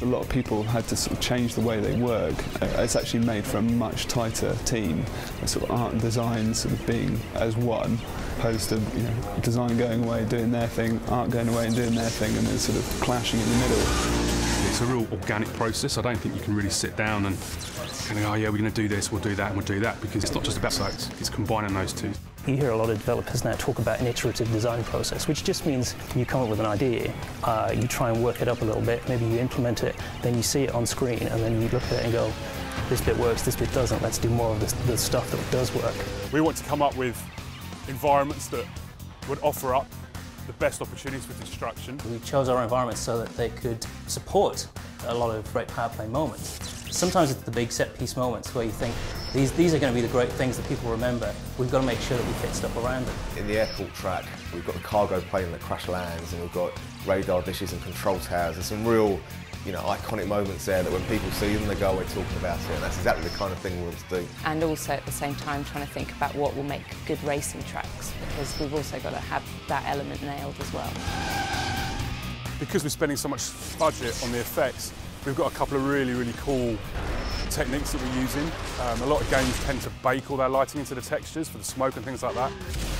A lot of people had to sort of change the way they work. It's actually made for a much tighter team. Sort of art and design sort of being as one, opposed to design going away doing their thing, art going away and doing their thing, and then sort of clashing in the middle. It's a real organic process. I don't think you can really sit down and go, oh yeah, we're going to do this, we'll do that, and we'll do that, because it's not just about sites, it's combining those two. You hear a lot of developers now talk about an iterative design process, which just means you come up with an idea, you try and work it up a little bit, maybe you implement it, then you see it on screen, and then you look at it and go, this bit works, this bit doesn't, let's do more of the stuff that does work. We want to come up with environments that would offer up the best opportunities for construction. We chose our environments so that they could support a lot of great power play moments. Sometimes it's the big set-piece moments where you think, these are going to be the great things that people remember. We've got to make sure that we fit stuff around them. In the airport track, we've got the cargo plane that crash lands, and we've got radar dishes and control towers. There's some real, iconic moments there that when people see them, they go away talking about it, and that's exactly the kind of thing we want to do. And also at the same time trying to think about what will make good racing tracks, because we've also got to have that element nailed as well. Because we're spending so much budget on the effects, we've got a couple of really, really cool techniques that we're using. A lot of games tend to bake all their lighting into the textures for the smoke and things like that.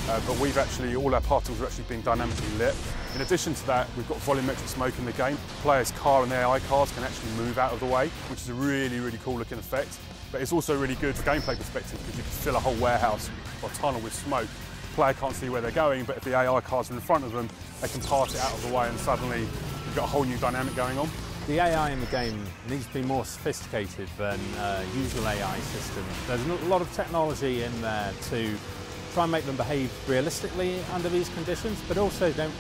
But all our particles are actually being dynamically lit. In addition to that, we've got volumetric smoke in the game. Players' car and their AI cars can actually move out of the way, which is a really, really cool looking effect. But it's also really good from a gameplay perspective because you can fill a whole warehouse or tunnel with smoke. The player can't see where they're going, but if the AI cars are in front of them, they can pass it out of the way, and suddenly you've got a whole new dynamic going on. The AI in the game needs to be more sophisticated than usual AI systems. There's a lot of technology in there to try and make them behave realistically under these conditions, but also don't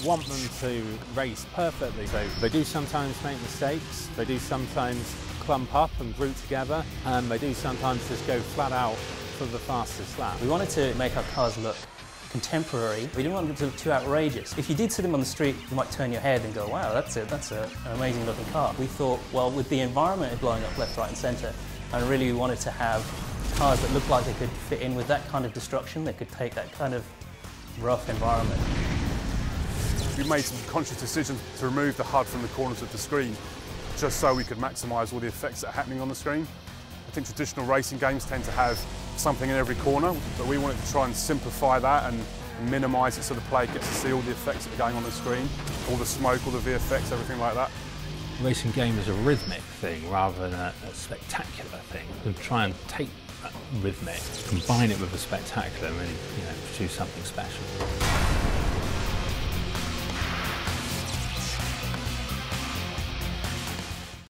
want them to race perfectly. So they do sometimes make mistakes, they do sometimes clump up and group together, and they do sometimes just go flat out for the fastest lap. We wanted to make our cars look contemporary. We didn't want them to look too outrageous. If you did see them on the street, you might turn your head and go, wow, that's an amazing looking car. We thought, well, with the environment blowing up left, right and centre, and really we wanted to have cars that looked like they could fit in with that kind of destruction, that could take that kind of rough environment. We made some conscious decisions to remove the HUD from the corners of the screen, just so we could maximise all the effects that are happening on the screen. I think traditional racing games tend to have something in every corner, but we wanted to try and simplify that and minimise it so the player gets to see all the effects that are going on the screen, all the smoke, all the VFX, everything like that. The racing game is a rhythmic thing rather than a spectacular thing. We try and take that rhythmic, combine it with a spectacular and really, produce something special.